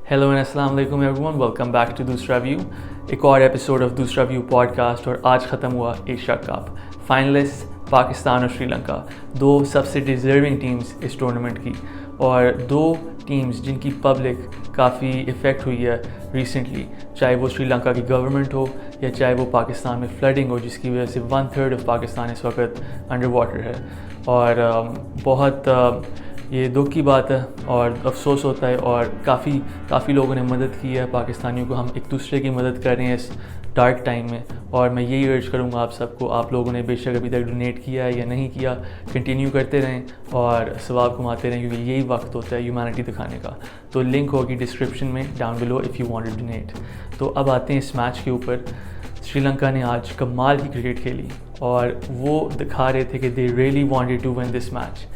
Hello and अस्सलाम वालेकुम everyone, welcome back to दूसरा व्यू। एक और episode of Doosra view podcast. और आज ख़त्म हुआ एशिया कप। फाइनलिस्ट पाकिस्तान और श्रीलंका, दो सबसे डिज़र्विंग टीम्स इस टूर्नामेंट की, और दो टीम्स जिनकी पब्लिक काफ़ी इफ़ेक्ट हुई है रिसेंटली, चाहे वो श्रीलंका की गवर्नमेंट हो या चाहे वो पाकिस्तान में फ्लडिंग हो, जिसकी वजह से 1/3 ऑफ पाकिस्तान इस वक्त अंडर वाटर है। और बहुत ये दुख की बात है और अफसोस होता है, और काफ़ी लोगों ने मदद की है पाकिस्तानियों को। हम एक दूसरे की मदद कर रहे हैं इस डार्क टाइम में, और मैं यही अर्ज करूँगा आप सबको, आप लोगों ने बेशक अभी तक डोनेट किया है या नहीं किया, कंटिन्यू करते रहें और सवाब कमाते रहें, क्योंकि यही वक्त होता है ह्यूमैनिटी दिखाने का। तो लिंक होगी डिस्क्रिप्शन में down below if you want to donate. तो अब आते हैं इस मैच के ऊपर। श्रीलंका ने आज कमाल की क्रिकेट खेली और वो दिखा रहे थे कि they really wanted to win this match.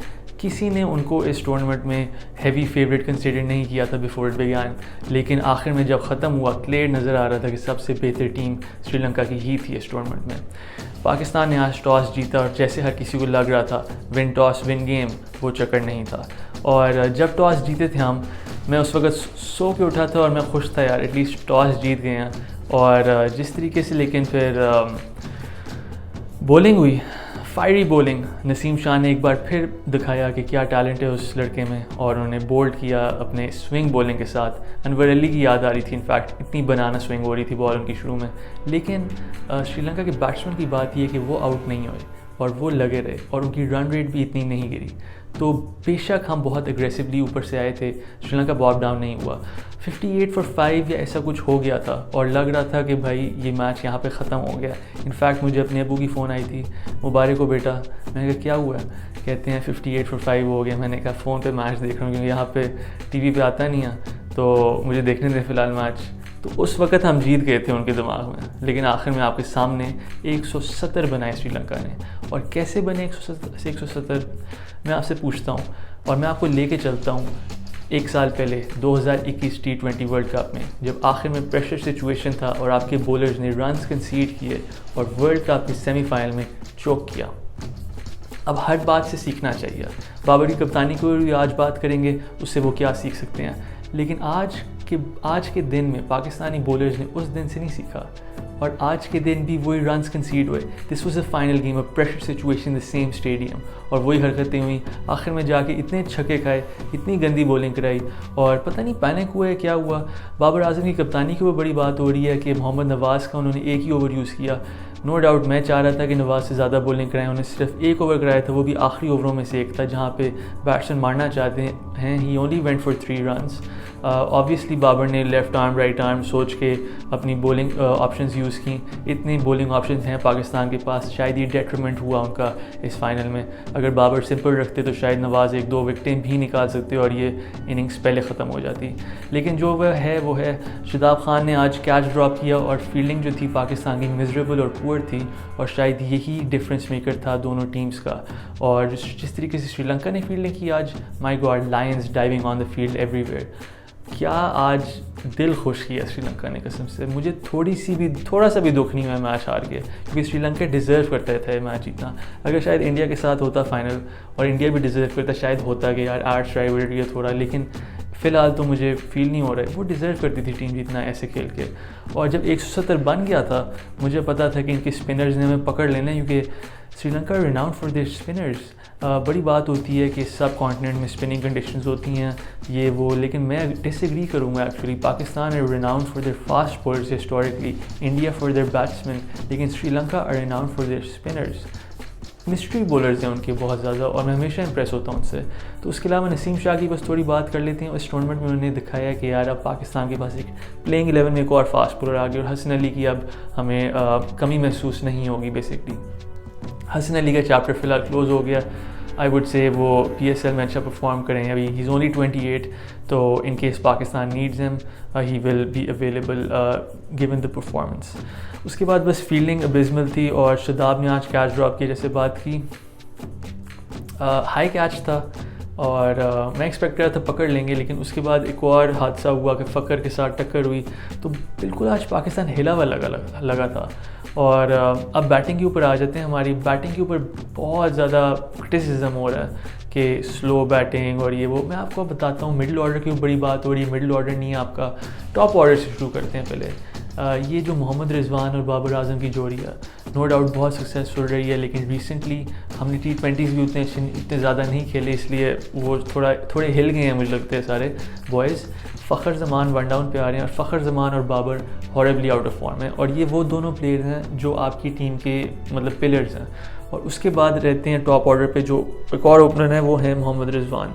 किसी ने उनको इस टूर्नामेंट में हैवी फेवरेट कंसिडर नहीं किया था बिफोर इट बिगैन, लेकिन आखिर में जब ख़त्म हुआ क्लियर नज़र आ रहा था कि सबसे बेहतर टीम श्रीलंका की ही थी इस टूर्नामेंट में। पाकिस्तान ने आज टॉस जीता और जैसे हर किसी को लग रहा था विन टॉस विन गेम, वो चक्कर नहीं था। और जब टॉस जीते थे मैं उस वक्त सो के उठा था और मैं खुश था, यार एटलीस्ट टॉस जीत गए हैं। और जिस तरीके से लेकिन फिर बॉलिंग हुई, फायरी बॉलिंग, नसीम शाह ने एक बार फिर दिखाया कि क्या टैलेंट है उस लड़के में, और उन्होंने बोल्ड किया अपने स्विंग बॉलिंग के साथ। अनवर अली की याद आ रही थी, इनफैक्ट इतनी बनाना स्विंग हो रही थी बॉल उनकी शुरू में। लेकिन श्रीलंका के बैट्समैन की बात यह है कि वो आउट नहीं हुए और वो लगे रहे, और उनकी रन रेट भी इतनी नहीं गिरी। तो बेशक हम बहुत एग्रेसिवली ऊपर से आए थे, श्रीलंका बॉब डाउन नहीं हुआ। 58 for 5 या ऐसा कुछ हो गया था और लग रहा था कि भाई ये मैच यहाँ पे ख़त्म हो गया। इनफैक्ट मुझे अपने अबू की फ़ोन आई थी, मुबारक हो बेटा। मैंने कहा क्या हुआ है? कहते हैं 58 for 5 हो गया। मैंने कहा फ़ोन पे मैच देख रहा हूँ, क्योंकि यहाँ पे टीवी पे आता नहीं है, तो मुझे देखने दें फ़िलहाल मैच। तो उस वक्त हम जीत गए थे उनके दिमाग में, लेकिन आखिर में आपके सामने 170 बनाए श्रीलंका ने। और कैसे बने 170 मैं आपसे पूछता हूँ, और मैं आपको लेके चलता हूँ एक साल पहले 2021 T20 वर्ल्ड कप में, जब आखिर में प्रेशर सिचुएशन था और आपके बॉलर्स ने रन्स कंसीड किए और वर्ल्ड कप की सेमीफाइनल में चोक किया। अब हर बात से सीखना चाहिए। बाबर की कप्तानी को भी आज बात करेंगे, उससे वो क्या सीख सकते हैं। लेकिन आज के दिन में पाकिस्तानी बॉलर्स ने उस दिन से नहीं सीखा, और आज के दिन भी वही रन्स कंसीड हुए। This was a final game, a pressure situation, the same stadium, और वही हरकतें हुई। आखिर में जाके इतने छक्के खाए, इतनी गंदी बॉलिंग कराई, और पता नहीं पैनिक हुआ है क्या हुआ। बाबर आजम की कप्तानी की वो बड़ी बात हो रही है कि मोहम्मद नवाज़ का उन्होंने एक ही ओवर यूज़ किया। नो डाउट मैं चाह रहा था कि नवाज़ से ज़्यादा बॉलिंग कराएं, उन्होंने सिर्फ एक ओवर कराया था, वो भी आखिरी ओवरों में से एक था जहाँ पे बैट्समैन मारना चाहते हैं। He only went for 3 runs. Obviously Babar ने लेफ़्ट आर्म राइट आर्म सोच के अपनी बॉलिंग ऑप्शंस यूज़ की। इतनी बॉलिंग ऑप्शंस हैं पाकिस्तान के पास, शायद ये डेट्रीमेंट हुआ उनका इस फाइनल में। अगर बाबर सिंपल रखते तो शायद नवाज़ 1-2 विकेटें भी निकाल सकते और ये इनिंग्स पहले ख़त्म हो जाती। लेकिन जो वह है वो है। शादाब खान ने आज कैच ड्रॉप किया, और फील्डिंग जो थी पाकिस्तान की मिजरेबल और पुअर थी, और शायद यही डिफरेंस मेकर था दोनों टीम्स का। और जिस तरीके से श्रीलंका ने फील्डिंग की आज, my God, Lions diving on the field everywhere. क्या आज दिल खुश किया श्रीलंका ने, कसम से। मुझे थोड़ा सा भी दुख नहीं हुआ मैच हार के, क्योंकि श्रीलंका डिज़र्व करता था मैच जीतना। अगर शायद इंडिया के साथ होता फाइनल, और इंडिया भी डिज़र्व करता, शायद होता कि यार आर्ट्स राइवलरी है थोड़ा, लेकिन फ़िलहाल तो मुझे फील नहीं हो रहा है। वो डिज़र्व करती थी टीम जीतना ऐसे खेल के। और जब 170 बन गया था, मुझे पता था कि इनके स्पिनर्स ने हमें पकड़ लेना है, क्योंकि Sri Lanka renowned for their spinners. बड़ी बात होती है कि सब कॉन्टिनेंट में स्पिनिंग कंडीशंस होती हैं ये वो, लेकिन मैं डिसएग्री करूँगा actually. Pakistan are renowned for their fast bowlers historically, India for their batsman, लेकिन Sri Lanka are renowned for their spinners. Mystery bowlers हैं उनके बहुत ज़्यादा, और मैं हमेशा इंप्रेस होता हूँ उनसे। तो उसके अलावा नसीम शाह की बस थोड़ी बात कर लेते हैं। इस टूर्नामेंट में उन्होंने दिखाया कि यार अब पाकिस्तान के पास एक प्लेइंग 11 में एक और फास्ट बॉलर आ गया, और हसन अली की अब हमें कमी महसूस नहीं होगी। बेसिकली हसन अली का चैप्टर फ़िलहाल क्लोज़ हो गया। आई वुड से वो PSL में अच्छा परफॉर्म करें। अभी ही इज़ ओनली 28, तो in case Pakistan needs him he will be available given the performance. उसके बाद बस फील्डिंग अबिस्मल थी, और शादाब ने आज कैच ड्रॉप की, जैसे बात की हाई कैच था, और मैं एक्सपेक्ट कर रहा था पकड़ लेंगे, लेकिन उसके बाद एक और हादसा हुआ कि फ़कर के साथ टक्कर हुई, तो बिल्कुल आज पाकिस्तान हिला हुआ लगा था। और अब बैटिंग के ऊपर आ जाते हैं। हमारी बैटिंग के ऊपर बहुत ज़्यादा क्रिटिसिज्म हो रहा है कि स्लो बैटिंग और ये वो। मैं आपको बताता हूँ मिडिल ऑर्डर की बड़ी बात हो रही है, मिडिल ऑर्डर नहीं है आपका, टॉप ऑर्डर से शुरू करते हैं पहले। ये जो मोहम्मद रिजवान और बाबर आजम की जोड़ी है, नो डाउट बहुत सक्सेसफुल रही है, लेकिन रिसेंटली हमने T20s भी इतने ज़्यादा नहीं खेले, इसलिए वो थोड़े हिल गए हैं मुझे लगता है सारे boys. Fakhar Zaman one down पे आ रहे हैं और फ़खर ज़मान और Babar horribly out of form है, और ये वो दोनों प्लेयर हैं जो आपकी टीम के मतलब पिलर्स हैं। और उसके बाद रहते हैं टॉप ऑर्डर पे जो एक और ओपनर है, वो है मोहम्मद रिजवान।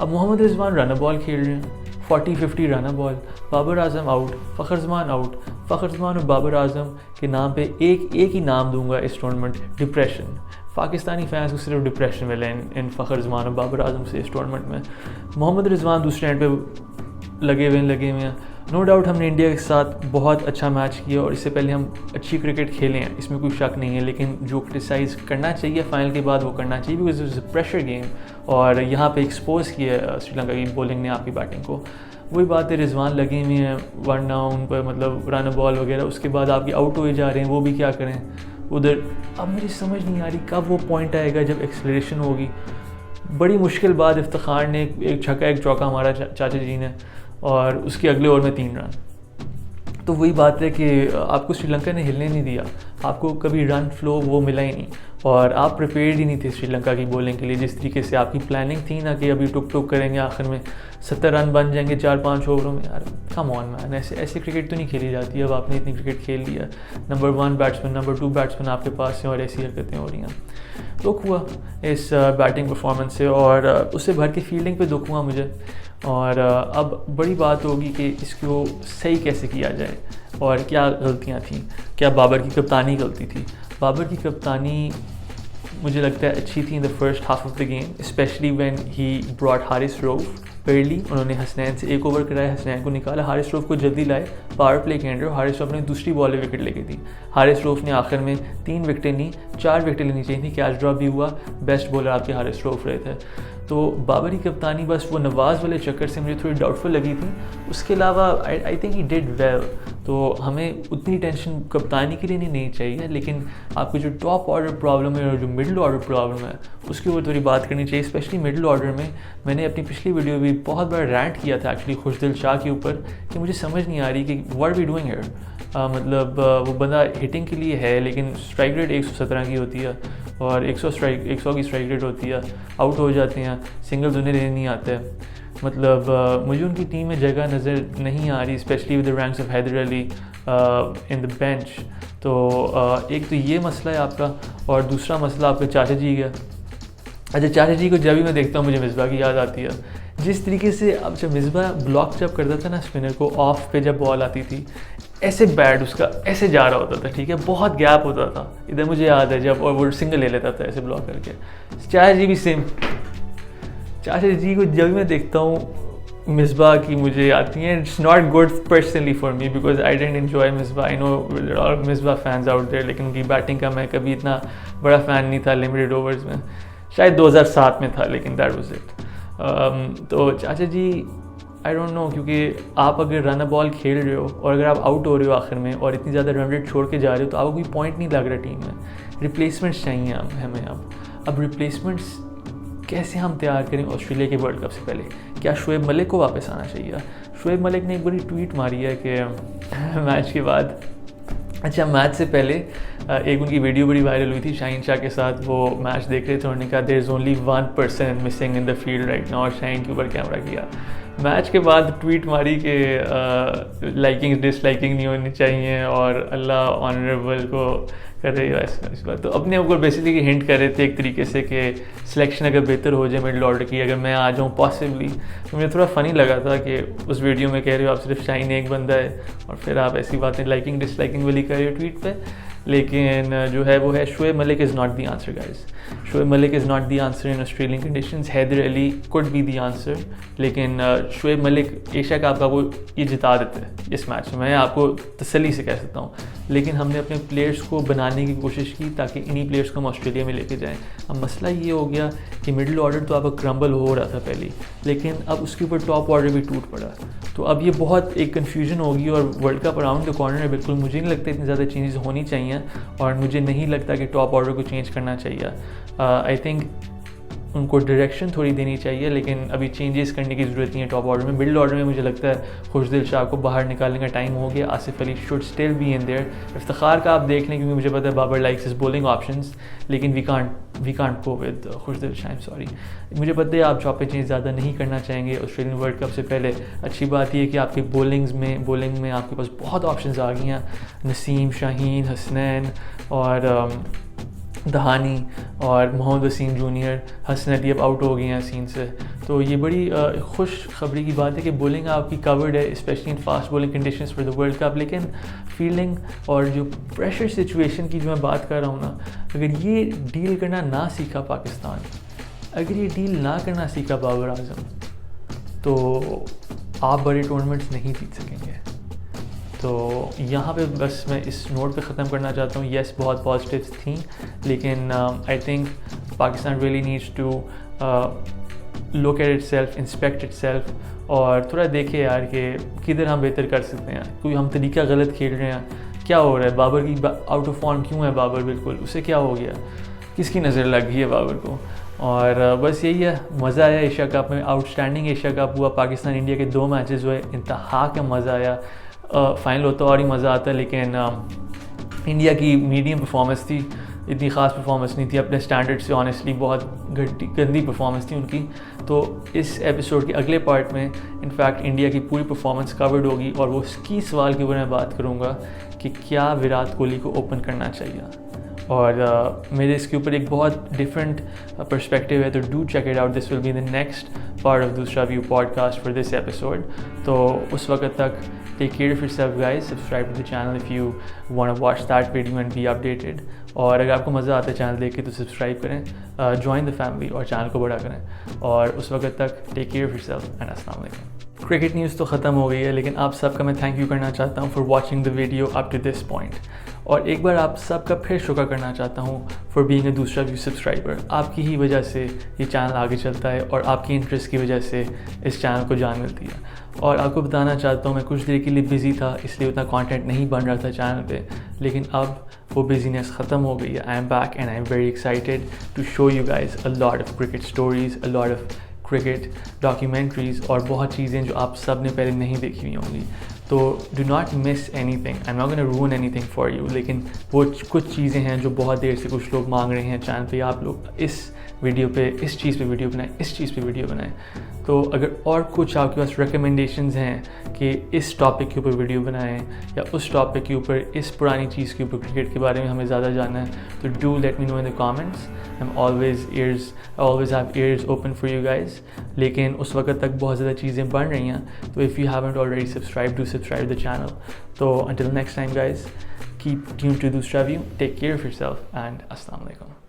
अब मोहम्मद रिजवान रन बॉल खेल रहे हैं, 40-50 run ball, Babar Azam out, Fakhar ज़मान आउट। फ़खर ज़मान और बाबर आजम के नाम पे एक ही नाम दूंगा इस टूर्नामेंट, डिप्रेशन। पाकिस्तानी फैंस को सिर्फ डिप्रेशन मिले इन फ़खर ज़मान और बाबर आजम से इस टूर्नामेंट में। मोहम्मद रिजवान दूसरे एंड पे लगे हुए हैं। नो डाउट हमने इंडिया के साथ बहुत अच्छा मैच किया और इससे पहले हम अच्छी क्रिकेट खेले हैं, इसमें कोई शक नहीं है, लेकिन जो क्रिटिसाइज़ करना चाहिए फाइनल के बाद वो करना चाहिए, because it's a pressure game. और यहाँ पे एक्सपोज किया श्रीलंका की बॉलिंग ने आपकी बैटिंग को। वही बात है, रिजवान लगे हुए हैं वन डाउन पर, मतलब रन बॉल वगैरह, उसके बाद आपके आउट हुए जा रहे हैं, वो भी क्या करें उधर। अब मुझे समझ नहीं आ रही कब वो पॉइंट आएगा जब एक्सेलरेशन होगी। बड़ी मुश्किल बाद इफ्तिखार ने एक छक्का एक चौका हमारा चाचा जी ने, और उसके अगले ओवर में 3 रन। तो वही बात है कि आपको श्रीलंका ने हिलने नहीं दिया, आपको कभी रन फ्लो वो मिला ही नहीं, और आप प्रिपेयर्ड ही नहीं थे श्रीलंका की बॉलिंग के लिए। जिस तरीके से आपकी प्लानिंग थी ना कि अभी टुक करेंगे, आखिर में 70 रन बन जाएंगे 4-5 ओवरों में, यार कम ऑन मैन, ऐसे क्रिकेट तो नहीं खेली जाती। अब आपने इतनी क्रिकेट खेल लिया, नंबर 1 बैट्समैन, नंबर 2 बैट्समैन आपके पास हैं और ऐसी हरकतें हो रही हैं। दुख हुआ इस बैटिंग परफॉर्मेंस से, और उससे भर के फील्डिंग पे दुख हुआ मुझे। और अब बड़ी बात होगी कि इसको सही कैसे किया जाए और क्या गलतियाँ थी। क्या बाबर की कप्तानी गलती थी? बाबर की कप्तानी मुझे लगता है अच्छी थी in the first half of the game, specially when he brought Haris Rauf early. उन्होंने हसनैन से 1 ओवर कराया, हसनैन को निकाला, हारिस रऊफ को जल्दी लाए पावर प्ले के अंडर। हारिस रऊफ ने दूसरी बॉल में विकेट लेके दी। हारिस रऊफ ने आखिर में 3 विकेटें ली, 4 विकेटें लेनी चाहिए थी, कैच ड्रॉप भी हुआ। बेस्ट बॉलर आपके हारिस रऊफ रहे थे। तो बाबर की कप्तानी बस वो नवाज़ वाले चक्कर से मुझे थोड़ी डाउटफुल लगी थी। उसके अलावा I think he did well. तो हमें उतनी टेंशन कप्तानी के लिए नहीं चाहिए, लेकिन आपकी जो टॉप ऑर्डर प्रॉब्लम है और जो मिडिल ऑर्डर प्रॉब्लम है उसके ऊपर थोड़ी बात करनी चाहिए, स्पेशली मिडिल ऑर्डर में। मैंने अपनी पिछली वीडियो भी बहुत बड़ा रैंट किया था एक्चुअली खुशदिल शाह के ऊपर कि मुझे समझ नहीं आ रही कि व्हाट वी डूइंग हियर। मतलब वो बंदा हिटिंग के लिए है, लेकिन स्ट्राइक रेट 117 की होती है और 100 की स्ट्राइक रेट होती है, आउट हो जाते हैं, सिंगल्स उन्हें लेने नहीं आते। मतलब मुझे उनकी टीम में जगह नज़र नहीं आ रही, specially with the ranks of Haider Ali in the bench. तो एक तो ये मसला है आपका, और दूसरा मसला आपके चाचा जी का। अच्छा, चाचा जी को जब भी मैं देखता हूँ मुझे मिसबा की याद आती है। जिस तरीके से अब जब मिसबा ब्लॉक जब करता था ना स्पिनर को, ऑफ पे जब बॉल आती थी, ऐसे बैट उसका ऐसे जा रहा होता था, ठीक है, बहुत गैप होता था इधर, मुझे याद है जब, और वो सिंगल ले लेता था ऐसे ब्लॉक करके। चाचा जी भी सेम। चाचा जी को जब भी मैं देखता हूँ मिसबा की मुझे आती हैं। It's not good personally for me because I don't enjoy Misbah. I know Misbah fans out there, लेकिन उनकी बैटिंग का मैं कभी इतना बड़ा फ़ैन नहीं था लिमिटेड ओवर्स में। शायद 2007 में था, लेकिन दैट वाज इट। तो चाचा जी आई डोंट नो, क्योंकि आप अगर रन बॉल खेल रहे हो और अगर आप आउट हो रहे हो आखिर में और इतनी ज़्यादा रन रेट छोड़ के जा रहे हो, तो आपको कोई पॉइंट नहीं लग रहा टीम में। रिप्लेसमेंट्स चाहिए हमें अब रिप्लेसमेंट्स कैसे हम तैयार करें ऑस्ट्रेलिया के वर्ल्ड कप से पहले? क्या शुएब मलिक को वापस आना चाहिए? शुएब मलिक ने एक बड़ी ट्वीट मारी है कि मैच के बाद, अच्छा मैच से पहले एक उनकी वीडियो बड़ी वायरल हुई थी शाहीन शाह के साथ, वो मैच देख रहे थे, उन्होंने कहा there is only 1% missing in the field right now, और शाहीन के ऊपर कैमरा किया। मैच के बाद ट्वीट मारी कि लाइकिंग डिसलाइकिंग नहीं होनी चाहिए और अल्लाह ऑनरेबल को कर रही है इस बात। तो अपने ऊपर बेसिकली हिंट कर रहे थे एक तरीके से कि सिलेक्शन अगर बेहतर हो जाए मिडिल ऑर्डर की, अगर मैं आ जाऊँ पॉसिबली। तो मुझे थोड़ा फ़नी लगा था कि उस वीडियो में कह रहे हो आप सिर्फ शाहीन एक बंदा है और फिर आप ऐसी बातें लाइकिंग डिसलाइकिंग वाली कर रहे हो ट्वीट पे। लेकिन जो है वो है Shoaib Malik is not the answer guys. Shoaib Malik is not the answer in Australian conditions. Haider Ali could be the answer, लेकिन शुएब मलिक एशिया कप का वो ये जिता देते हैं इस मैच में, मैं आपको तसल्ली से कह सकता हूँ। लेकिन हमने अपने प्लेयर्स को बनाने की कोशिश की ताकि इन्हीं प्लेयर्स को हम ऑस्ट्रेलिया में लेके जाएं। अब मसला ये हो गया कि मिडिल ऑर्डर तो आपका क्रम्बल हो रहा था पहले, लेकिन अब उसके ऊपर टॉप ऑर्डर भी टूट पड़ा। तो अब ये बहुत एक कन्फ्यूजन होगी और world cup around the corner है। बिल्कुल मुझे नहीं लगता इतनी ज़्यादा चेंजेस होनी चाहिए और मुझे नहीं लगता कि टॉप ऑर्डर को चेंज करना चाहिए। आई थिंक उनको डायरेक्शन थोड़ी देनी चाहिए, लेकिन अभी चेंजेस करने की ज़रूरत नहीं है टॉप ऑर्डर में। मिडिल ऑर्डर में मुझे लगता है खुशदिल शाह को बाहर निकालने का टाइम हो गया। Asif Ali should still be in there. Iftikhar का आप देख लें, क्योंकि मुझे पता है Babar likes his bowling options, लेकिन we can't go with Khushdil Shah, sorry. मुझे पता है आप चॉपिंग चेंज ज़्यादा नहीं करना चाहेंगे ऑस्ट्रेलियन वर्ल्ड कप से पहले। अच्छी बात यह है कि आपकी बॉलिंग में आपके पास बहुत ऑप्शंस आ गई हैं, नसीम, शाहीन, हसनैन और दहानी और मोहम्मद वसीम जूनियर। हसन अली अब आउट हो गए हैं सीन से, तो ये बड़ी खुश खबरी की बात है कि बॉलिंग आपकी कवर्ड है, specially in fast bowling conditions for the world cup. लेकिन फील्डिंग और जो प्रेशर सिचुएशन की जो मैं बात कर रहा हूँ ना, अगर ये डील करना ना सीखा पाकिस्तान, अगर ये डील ना करना सीखा बाबर आजम, तो आप बड़े टूर्नामेंट्स नहीं जीत सकेंगे। तो यहाँ पे बस मैं इस नोट पे ख़त्म करना चाहता हूँ। येस, बहुत पॉजिटिव्स थी, लेकिन I think Pakistan really needs to look at itself, inspect itself, और थोड़ा देखे यार कि किधर हम बेहतर कर सकते हैं। क्योंकि हम तरीका गलत खेल रहे हैं, क्या हो रहा है, बाबर की आउट ऑफ फॉर्म क्यों है बाबर, बिल्कुल उसे क्या हो गया, किसकी नज़र लग गई है बाबर को। और बस यही है, मज़ा आया एशिया कप में, आउटस्टैंडिंग एशिया कप हुआ। पाकिस्तान इंडिया के 2 मैचेस हुए, इंतहा का मज़ा आया। फाइनल होता और ही मज़ा आता, लेकिन इंडिया की मीडियम परफॉर्मेंस थी, इतनी ख़ास परफॉर्मेंस नहीं थी अपने स्टैंडर्ड से, ऑनेस्टली बहुत गंदी परफॉर्मेंस थी उनकी। तो इस एपिसोड के अगले पार्ट में इनफैक्ट इंडिया की पूरी परफॉर्मेंस कवर्ड होगी, और वो उसकी सवाल के ऊपर मैं बात करूँगा कि क्या विराट कोहली को ओपन करना चाहिए। और मेरे इसके ऊपर एक बहुत डिफरेंट पर्सपेक्टिव है, तो do check it out. This will be the next part of Doosra view podcast for this episode. तो उस वक्त तक take care of yourself guys, subscribe to the channel if you want to watch that video and be updated। और अगर आपको मज़ा आता है चैनल देख के तो सब्सक्राइब करें, join the family और चैनल को बड़ा करें। और उस वक्त तक take care of yourself and अस्सलाम वालेकुम। क्रिकेट न्यूज़ तो ख़त्म हो गई है, लेकिन आप सबका मैं थैंक यू करना चाहता हूँ for watching the video up to this point. और एक बार आप सबका फिर शुक्र करना चाहता हूँ फॉर बीइंग अ दूसरा व्यू सब्सक्राइबर। आपकी ही वजह से ये चैनल आगे चलता है, और आपकी इंटरेस्ट की वजह से इस चैनल को जान मिलती है। और आपको बताना चाहता हूँ, मैं कुछ देर के लिए बिज़ी था, इसलिए उतना कंटेंट नहीं बन रहा था चैनल पे, लेकिन अब वो बिजीनेस ख़त्म हो गई है। I am back and I am very excited to show you guys a lot of cricket stories, a lot of cricket documentaries, और बहुत चीज़ें जो आप सब ने पहले नहीं देखी हुई होंगी। तो do not miss anything, I am not gonna रूइन anything for you. लेकिन वो कुछ चीज़ें हैं जो बहुत देर से कुछ लोग मांग रहे हैं चैनल पे, आप लोग इस वीडियो पे इस चीज़ पे वीडियो बनाएं, इस चीज़ पे वीडियो बनाएं। तो अगर और कुछ आपके पास रिकमेंडेशंस हैं कि इस टॉपिक के ऊपर वीडियो बनाएं, या उस टॉपिक के ऊपर, इस पुरानी चीज़ के ऊपर, क्रिकेट के बारे में हमें ज़्यादा जानना है, तो do let me know in the comments. I am always have years open for you guys. लेकिन उस वक्त तक बहुत ज़्यादा चीज़ें बन रही हैं, तो if you haven't already subscribe, do subscribe the channel. तो until next time guys, keep tuned to दूसरा view, take care of yourself and अस्सलाम वालेकुम।